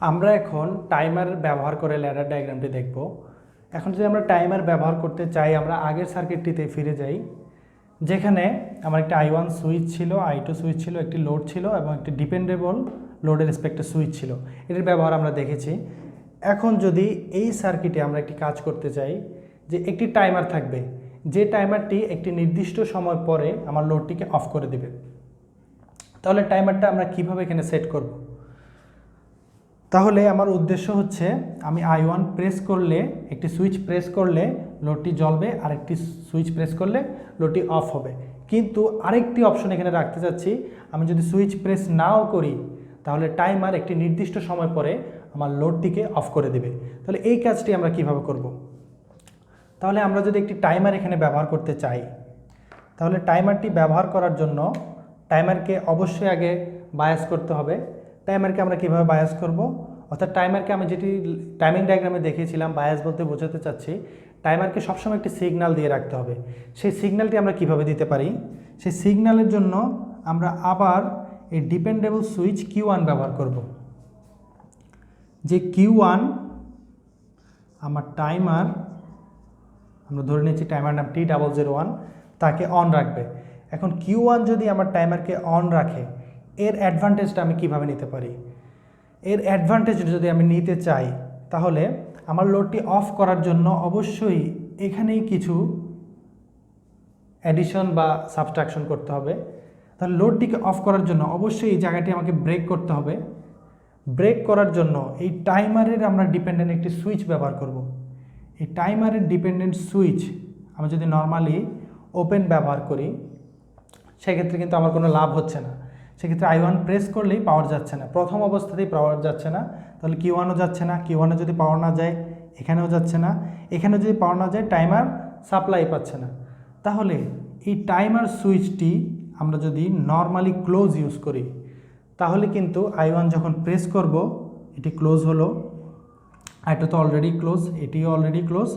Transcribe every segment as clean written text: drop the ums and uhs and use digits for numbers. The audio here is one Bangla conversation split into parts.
আমরা এখন টাইমার ব্যবহার করে ল্যাডার ডায়াগ্রামটি দেখব। এখন যদি আমরা টাইমার ব্যবহার করতে চাই, আমরা আগের সার্কিটটিতে ফিরে যাই, যেখানে আমার একটা I1 সুইচ ছিল, I2 সুইচ ছিল, একটি লোড ছিল এবং একটি ডিপেন্ডেবল লোডের রেসপেক্টে সুইচ ছিল। এটির ব্যবহার আমরা দেখেছি। এখন যদি এই সার্কিটে আমরা একটি কাজ করতে চাই, যে একটি টাইমার থাকবে, যে টাইমারটি একটি নির্দিষ্ট সময় পরে আমার লোডটিকে অফ করে দেবে, তাহলে টাইমারটা আমরা কিভাবে এখানে সেট করব? তাহলে আমার উদ্দেশ্য হচ্ছে, আমি I1 প্রেস করলে, একটি সুইচ প্রেস করলে লোডটি জ্বলবে, আর একটি সুইচ প্রেস করলে লোডটি অফ হবে। কিন্তু আরেকটি অপশন এখানে রাখতে চাচ্ছি, আমি যদি সুইচ প্রেস নাও করি তাহলে টাইমার একটি নির্দিষ্ট সময় পরে আমার লোডটিকে অফ করে দেবে। তাহলে এই কাজটি আমরা কিভাবে করব? তাহলে আমরা যদি একটি টাইমার এখানে ব্যবহার করতে চাই, তাহলে টাইমারটি ব্যবহার করার জন্য টাইমারকে অবশ্যই আগে বায়াস করতে হবে। টাইমারকে আমরা কিভাবে বায়াস করব? অর্থাৎ টাইমারকে আমি যেটি টাইমিং ডায়াগ্রামে দেখিয়েছিলাম, বায়াস বলতে বোঝাতে চাচ্ছি টাইমারকে সবসময় একটি সিগন্যাল দিয়ে রাখতে হবে। সেই সিগন্যালটি আমরা কিভাবে দিতে পারি? সেই সিগন্যালের জন্য আমরা আবার এই ডিপেন্ডেবল সুইচ Q1 ব্যবহার করব। যে Q1 আমার টাইমার, আমরা ধরে নিচ্ছি টাইমার নাম T001, তাকে অন রাখবে। এখন Q1 যদি আমার টাইমারকে অন রাখে, এর অ্যাডভান্টেজটা আমি কিভাবে নিতে পারি? এর অ্যাডভান্টেজ যদি আমি নিতে চাই, তাহলে আমার লোডটি অফ করার জন্য অবশ্যই এখানেই কিছু অ্যাডিশন বা সাবট্রাকশন করতে হবে। তাহলে লোডটিকে অফ করার জন্য অবশ্যই এই জায়গাটি আমাকে ব্রেক করতে হবে। ব্রেক করার জন্য এই টাইমারের আমরা ডিপেন্ডেন্ট একটি সুইচ ব্যবহার করব। এই টাইমারের ডিপেন্ডেন্ট সুইচ আমি যদি নর্মালি ওপেন ব্যবহার করি, সেক্ষেত্রে কিন্তু আমার কোনো লাভ হচ্ছে না। সেক্ষেত্রে I1 প্রেস করলেই পাওয়ার যাচ্ছে না, প্রথম অবস্থাতেই পাওয়ার যাচ্ছে না। তাহলে Q1ও যাচ্ছে না, Q1-এ যদি পাওয়ার না যায় এখানেও যাচ্ছে না, এখানেও যদি পাওয়ার না যায় টাইমার সাপ্লাই পাচ্ছে না। তাহলে এই টাইমার সুইচটি আমরা যদি নর্মালি ক্লোজ ইউজ করি, তাহলে কিন্তু I1 যখন প্রেস করব এটি ক্লোজ হলো, I2 তো অলরেডি ক্লোজ, এটিও অলরেডি ক্লোজ,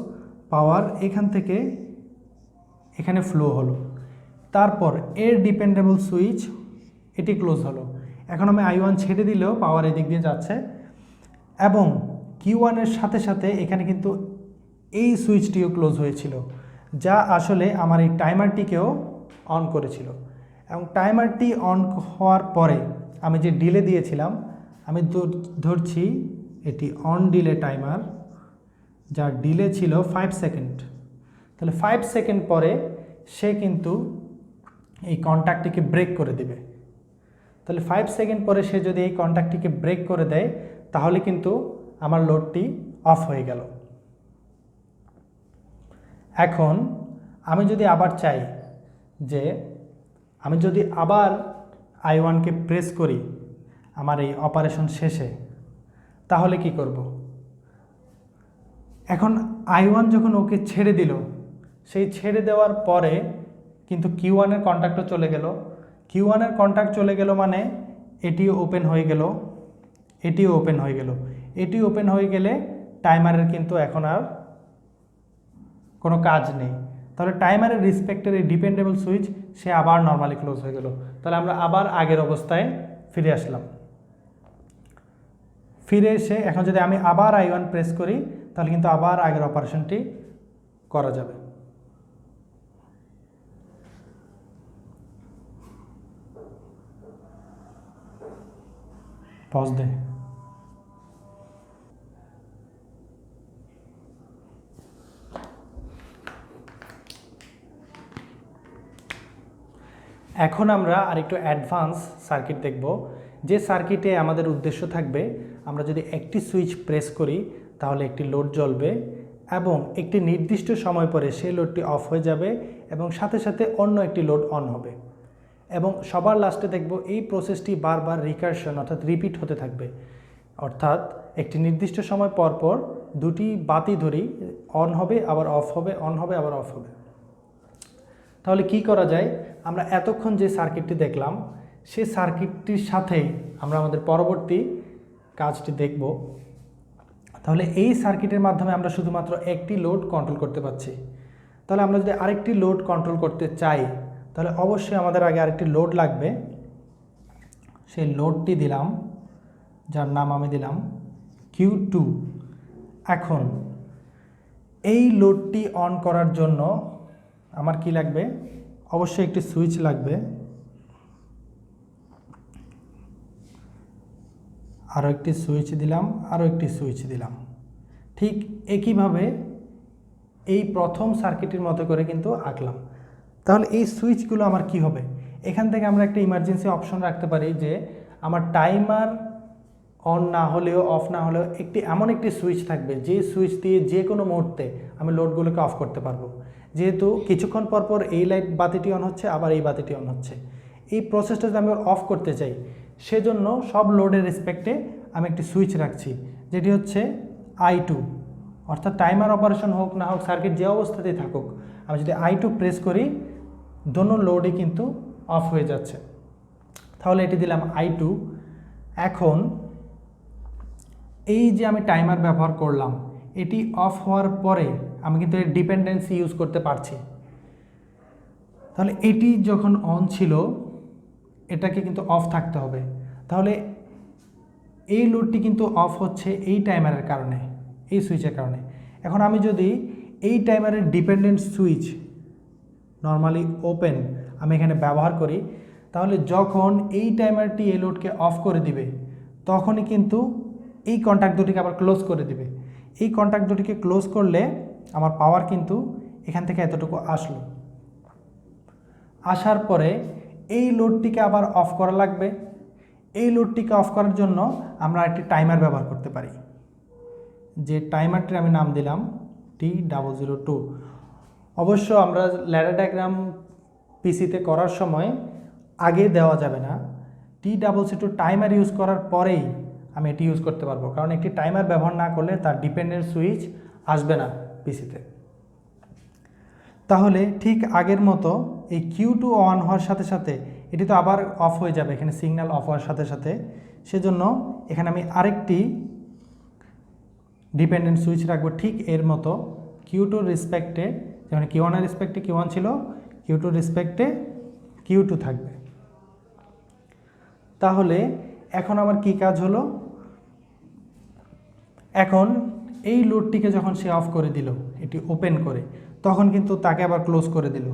পাওয়ার এখান থেকে এখানে ফ্লো হলো। তারপর এর ডিপেন্ডেবল সুইচ এটি ক্লোজ হলো। এখন আমি I1 ছেড়ে দিলেও পাওয়ার এদিক দিয়ে যাচ্ছে, এবং Q1-এর সাথে সাথে এখানে কিন্তু এই সুইচটিও ক্লোজ হয়েছিল, যা আসলে আমার এই টাইমারটিকেও অন করেছিল। এবং টাইমারটি অন হওয়ার পরে আমি যে ডিলে দিয়েছিলাম, আমি ধরছি এটি অন ডিলে টাইমার, যার ডিলে ছিল 5 সেকেন্ড। তাহলে 5 সেকেন্ড পরে সে কিন্তু এই কন্ট্যাক্টটিকে ব্রেক করে দেবে। তাহলে 5 সেকেন্ড পরে সে যদি এই কন্ট্যাক্টটিকে ব্রেক করে দেয়, তাহলে কিন্তু আমার লোডটি অফ হয়ে গেল। এখন আমি যদি আবার চাই যে আমি যদি আবার I1-কে প্রেস করি আমার এই অপারেশন শেষে, তাহলে কি করব? এখন I1 যখন ওকে ছেড়ে দিল, সেই ছেড়ে দেওয়ার পরে কিন্তু Q1-এর কন্ট্যাক্টও চলে গেল। Q1-এর কন্ট্যাক্ট চলে গেল মানে এটিও ওপেন হয়ে গেল, এটিও ওপেন হয়ে গেল। এটি ওপেন হয়ে গেলে টাইমারের কিন্তু এখন আর কোনো কাজ নেই। তাহলে টাইমারের রেসপেক্টের এই ডিপেন্ডেবল সুইচ সে আবার নর্মালি ক্লোজ হয়ে গেল। তাহলে আমরা আবার আগের অবস্থায় ফিরে আসলাম। ফিরে এসে এখন যদি আমি আবার I1 প্রেস করি, তাহলে কিন্তু আবার আগের অপারেশনটি করা যাবে। পজ দে। এখন আমরা আরেকটু অ্যাডভান্স সার্কিট দেখব, যে সার্কিটে আমাদের উদ্দেশ্য থাকবে আমরা যদি একটি সুইচ প্রেস করি তাহলে একটি লোড জ্বলবে, এবং একটি নির্দিষ্ট সময় পরে সেই লোডটি অফ হয়ে যাবে এবং সাথে সাথে অন্য একটি লোড অন হবে। এবং সবার লাস্টে দেখব এই প্রসেসটি বারবার রিকারশন অর্থাৎ রিপিট হতে থাকবে। অর্থাৎ একটি নির্দিষ্ট সময় পর পর দুটি বাতি ধরি অন হবে আবার অফ হবে, অন হবে আবার অফ হবে। তাহলে কি করা যায়? আমরা এতক্ষণ যে সার্কিটটি দেখলাম, সেই সার্কিটটির সাথেই আমরা আমাদের পরবর্তী কাজটি দেখব। তাহলে এই সার্কিটের মাধ্যমে আমরা শুধুমাত্র একটি লোড কন্ট্রোল করতে পারছি। তাহলে আমরা যদি আরেকটি লোড কন্ট্রোল করতে চাই, তাহলে অবশ্যই আমাদের আগে আরেকটি লোড লাগবে। সেই লোডটি দিলাম, যার নাম আমি দিলাম Q2। এখন এই লোডটি অন করার জন্য আমার কি লাগবে? অবশ্যই একটি সুইচ লাগবে, আরও একটি সুইচ দিলাম, আরও একটি সুইচ দিলাম। ঠিক একইভাবে এই প্রথম সার্কিটের মতো করে কিন্তু আঁকলাম। তাহলে এই সুইচগুলো আমার কি হবে? এখান থেকে আমরা একটা ইমার্জেন্সি অপশন রাখতে পারি যে আমার টাইমার অন না হলেও অফ না হলেও এমন একটি সুইচ থাকবে যে সুইচ দিয়ে যে কোনো মুহূর্তে আমি লোডগুলোকে অফ করতে পারবো। যেহেতু কিছুক্ষণ পর পর এই লাইট বাতিটি অন হচ্ছে, আবার এই বাতিটি অন হচ্ছে, এই প্রসেসটা যদি আমি অফ করতে চাই সেজন্য সব লোডের রেসপেক্টে আমি একটি সুইচ রাখছি, যেটি হচ্ছে I2। অর্থাৎ টাইমার অপারেশন হোক না হোক, সার্কিট যে অবস্থাতেই থাকুক, আমি যদি I2 প্রেস করি দোনো লোডই কিন্তু অফ হয়ে যাচ্ছে। তাহলে এটি দিলাম I2। এখন এই যে আমি টাইমার ব্যবহার করলাম, এটি অফ হওয়ার পরে আমি কিন্তু এর ডিপেন্ডেন্সি ইউজ করতে পারছি। তাহলে এটি যখন অন ছিল এটাকে কিন্তু অফ থাকতে হবে। তাহলে এই লোডটি কিন্তু অফ হচ্ছে এই টাইমারের কারণে, এই সুইচের কারণে। এখন আমি যদি এই টাইমারের ডিপেন্ডেন্ট সুইচ নর্মালি ওপেন আমি এখানে ব্যবহার করি, তাহলে যখন এই টাইমারটি এই লোডকে অফ করে দিবে তখনই কিন্তু এই কন্ট্যাক্ট দুটিকে আবার ক্লোজ করে দিবে। এই কন্ট্যাক্ট দুটিকে ক্লোজ করলে আমার পাওয়ার কিন্তু এখান থেকে এতটুকু আসলো। আসার পরে এই লোডটিকে আবার অফ করা লাগবে। এই লোডটিকে অফ করার জন্য আমরা একটি টাইমার ব্যবহার করতে পারি, যে টাইমারটির আমি নাম দিলাম T002। অবশ্য আমরা ল্যাডার ডায়াগ্রাম পিসিতে করার সময় আগে দেওয়া যাবে না, T002 টাইমার ইউজ করার পরেই আমি এটি ইউজ করতে পারবো, কারণ একটি টাইমার ব্যবহার না করলে তার ডিপেন্ডেন্ট সুইচ আসবে না পিসিতে। তাহলে ঠিক আগের মতো এই Q2 অন হওয়ার সাথে সাথে এটি তো আবার অফ হয়ে যাবে, এখানে সিগন্যাল অফ হওয়ার সাথে সাথে। সেজন্য এখানে আমি আরেকটি ডিপেন্ডেন্ট সুইচ রাখবো ঠিক এর মতো, Q2 রেসপেক্টে, যেমন Q1 এর রেসপেক্টে Q1 ছিল, Q2 রেসপেক্টে Q2 থাকবে। তাহলে এখন আমার কি কাজ হলো? এখন এই লোডটিকে যখন সে অফ করে দিল, এটি ওপেন করে, তখন কিন্তু তাকে আবার ক্লোজ করে দিল।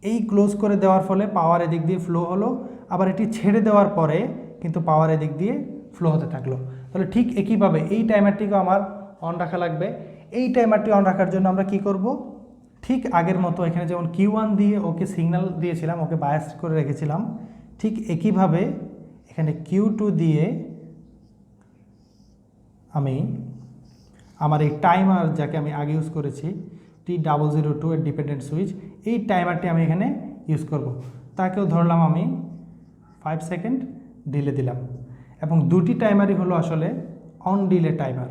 এই ক্লোজ করে দেওয়ার ফলে পাওয়ার এদিক দিয়ে ফ্লো হলো, আবার এটি ছেড়ে দেওয়ার পরে কিন্তু পাওয়ার এদিক দিয়ে ফ্লো হতে থাকলো। তাহলে ঠিক একইভাবে এই টাইমারটিকে আমার অন রাখা লাগবে। এই টাইমারটি অন রাখার জন্য আমরা কি করব? ঠিক আগের মতো এখানে যেমন Q1 দিয়ে ওকে সিগন্যাল দিয়েছিলাম, ওকে বায়াস করে রেখেছিলাম, ঠিক একইভাবে এখানে Q2 দিয়ে আমি আমার এই টাইমার, যাকে আমি আগে ইউজ করেছি T002 এর ডিপেন্ডেন্ট সুইচ, এই টাইমারটি আমি এখানে ইউজ করব। তাকেও ধরলাম আমি 5 সেকেন্ড ডিলে দিলাম, এবং দুটি টাইমারই হলো আসলে অন ডিলে টাইমার।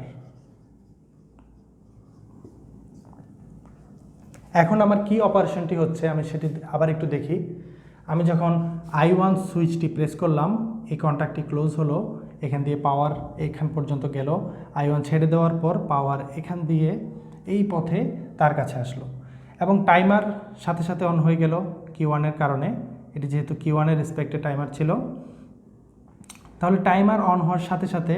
এখন আমার কি অপারেশনটি হচ্ছে আমি সেটি আবার একটু দেখি। আমি যখন I1 সুইচটি প্রেস করলাম, এই কন্ট্যাক্টটি ক্লোজ হলো, এখান দিয়ে পাওয়ার এখান পর্যন্ত গেল। I1 ছেড়ে দেওয়ার পর পাওয়ার এখান দিয়ে এই পথে তার কাছে আসলো, এবং টাইমার সাথে সাথে অন হয়ে গেল Q1 এর কারণে। এটি যেহেতু Q1 এর রেসপেক্টে টাইমার ছিল, তাহলে টাইমার অন হওয়ার সাথে সাথে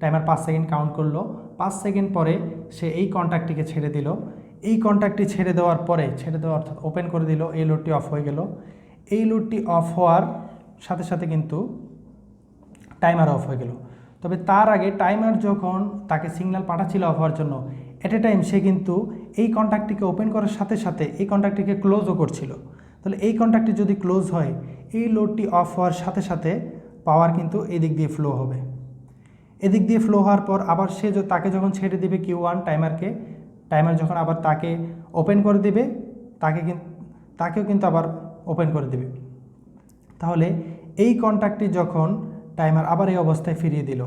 টাইমার 5 সেকেন্ড কাউন্ট করলো। 5 সেকেন্ড পরে সে এই কন্ট্যাক্টটিকে ছেড়ে দিল। এই কন্ট্যাক্টটি ছেড়ে দেওয়ার পরে, ছেড়ে দেওয়া অর্থাৎ ওপেন করে দিল, এই লোডটি অফ হয়ে গেল। এই লোডটি অফ হওয়ার সাথে সাথে কিন্তু টাইমার অফ হয়ে গেল। তবে তার আগে টাইমার যখন তাকে সিগন্যাল পাঠাচ্ছিল অফ হওয়ার জন্য, এট এ টাইম সে কিন্তু এই কন্ট্যাক্টটিকে ওপেন করার সাথে সাথে এই কন্ট্যাক্টটিকে ক্লোজও করছিল। তাহলে এই কন্ট্যাক্টটি যদি ক্লোজ হয়, এই লোডটি অফ হওয়ার সাথে সাথে পাওয়ার কিন্তু এদিক দিয়ে ফ্লো হবে। এদিক দিয়ে ফ্লো হওয়ার পর আবার সে তাকে যখন ছেড়ে দিবে Q1 টাইমারকে, টাইমার যখন আবার তাকে ওপেন করে দেবে, তাকেও কিন্তু আবার ওপেন করে দেবে। তাহলে এই কন্ট্যাক্টটি যখন টাইমার আবার এই অবস্থায় ফিরিয়ে দিল,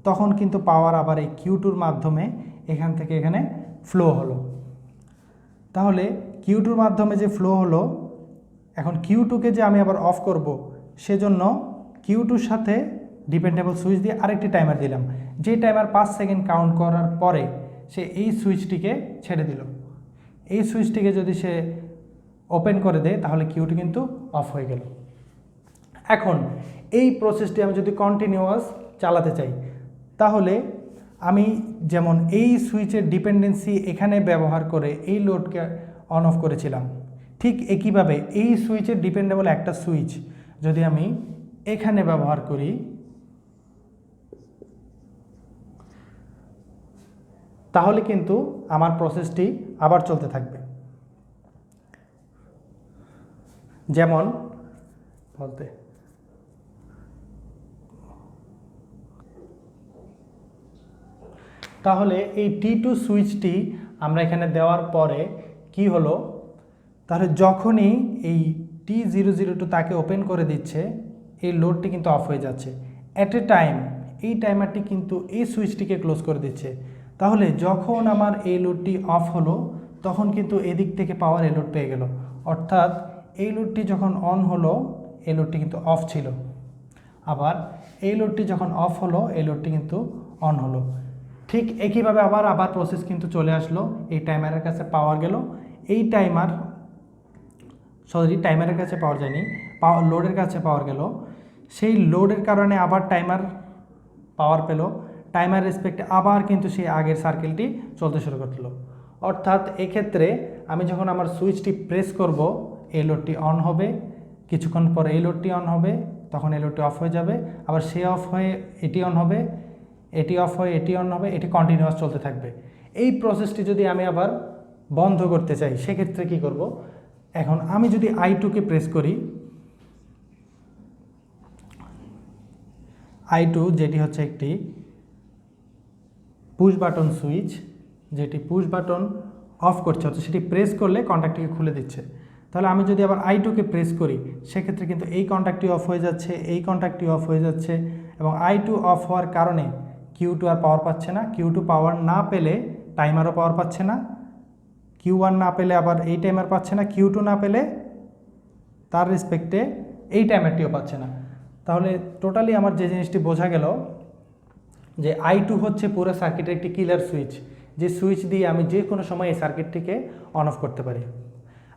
তখন কিন্তু পাওয়ার আবার এই Q2-র মাধ্যমে এখান থেকে এখানে ফ্লো হলো। তাহলে Q2-র মাধ্যমে যে ফ্লো হলো, এখন Q2-কে যে আমি আবার অফ করব, সেজন্য Q2-র সাথে ডিপেন্ডেবল সুইচ দিয়ে আরেকটি টাইমার দিলাম, যে টাইমার 5 সেকেন্ড কাউন্ট করার পরে সে এই সুইচটিকে ছেড়ে দিল। এই সুইচটিকে যদি সে ওপেন করে দেয়, তাহলে Q2 কিন্তু অফ হয়ে গেল। এখন এই প্রসেসটি আমি যদি কন্টিনিউয়াস চালাতে চাই, তাহলে আমি যেমন এই সুইচের ডিপেন্ডেন্সি এখানে ব্যবহার করে এই লোডকে অন অফ করেছিলাম, ঠিক একইভাবে এই সুইচের ডিপেন্ডেবল একটা সুইচ যদি আমি এখানে ব্যবহার করি, তাহলে কিন্তু আমার প্রসেসটি আবার চলতে থাকবে। যেমন বলতে তাহলে এই T2 সুইচটি আমরা এখানে দেওয়ার পরে কি হলো, তাহলে যখনই এই T002 তাকে ওপেন করে দিচ্ছে, এই লোডটি কিন্তু অফ হয়ে যাচ্ছে। অ্যাট এ টাইম এই টাইমারটি কিন্তু এই সুইচটিকে ক্লোজ করে দিচ্ছে। তাহলে যখন আমার এই লোডটি অফ হলো, তখন কিন্তু এদিক থেকে পাওয়ার এই লোড পেয়ে গেল, অর্থাৎ এই লোডটি যখন অন হলো এই লোডটি কিন্তু অফ ছিল, আবার এই লোডটি যখন অফ হলো এই লোডটি কিন্তু অন হলো। ঠিক একইভাবে আবার প্রসেস কিন্তু চলে আসলো, এই টাইমারের কাছে পাওয়ার গেল, এই টাইমারের কাছে পাওয়ার যায়নি, লোডের কাছে পাওয়ার গেল, সেই লোডের কারণে আবার টাইমার পাওয়ার পেল, টাইমার রেসপেক্টে আবার কিন্তু সেই আগের সার্কেলটি চলতে শুরু করলো। অর্থাৎ এক্ষেত্রে আমি যখন আমার সুইচটি প্রেস করব এই লোডটি অন হবে, কিছুক্ষণ পরে এই লোডটি অন হবে, তখন এই লোডটি অফ হয়ে যাবে, আবার সে অফ হয়ে এটি অন হবে, এটি অফ হয়ে এটি অন হবে, এটি কন্টিনিউয়াস চলতে থাকবে। এই প্রসেসটি যদি আমি আবার বন্ধ করতে চাই সেক্ষেত্রে কি করব, এখন আমি যদি I2কে প্রেস করি, I2 যেটি হচ্ছে একটি পুশ বাটন সুইচ, যেটি পুশ বাটন অফ করছে, অর্থাৎ সেটি প্রেস করলে কন্ট্যাক্টটিকে খুলে দিচ্ছে। তাহলে আমি যদি আবার I2কে প্রেস করি সেক্ষেত্রে কিন্তু এই কন্ট্যাক্টটি অফ হয়ে যাচ্ছে, এই কন্ট্যাক্টটি অফ হয়ে যাচ্ছে, এবং I2 অফ হওয়ার কারণে Q2 আর পাওয়ার পাচ্ছে না, Q2 পাওয়ার না পেলে টাইমারও পাওয়ার পাচ্ছে না, Q1 না পেলে আবার এই টাইমার পাচ্ছে না, Q2 না পেলে তার রেসপেক্টে এই টাইমারটিও পাচ্ছে না। তাহলে টোটালি আমার যে জিনিসটি বোঝা গেল যে I2 হচ্ছে পুরো সার্কিটের একটি কিলার সুইচ, যে সুইচ দিয়ে আমি যে কোনো সময় এই সার্কিটটিকে অন অফ করতে পারি।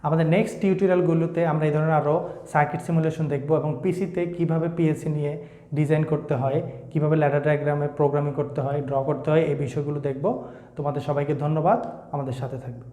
আমাদের নেক্সট টিউটোরিয়ালগুলোতে আমরা এই ধরনের আরও সার্কিট সিমুলেশন দেখব, এবং পিসিতে কীভাবে পিএলসি নিয়ে ডিজাইন করতে হয়, কীভাবে ল্যাডার ডায়াগ্রামে প্রোগ্রামিং করতে হয়, ড্র করতে হয়, এই বিষয়গুলো দেখব। তোমাদের সবাইকে ধন্যবাদ, আমাদের সাথে থাকবে।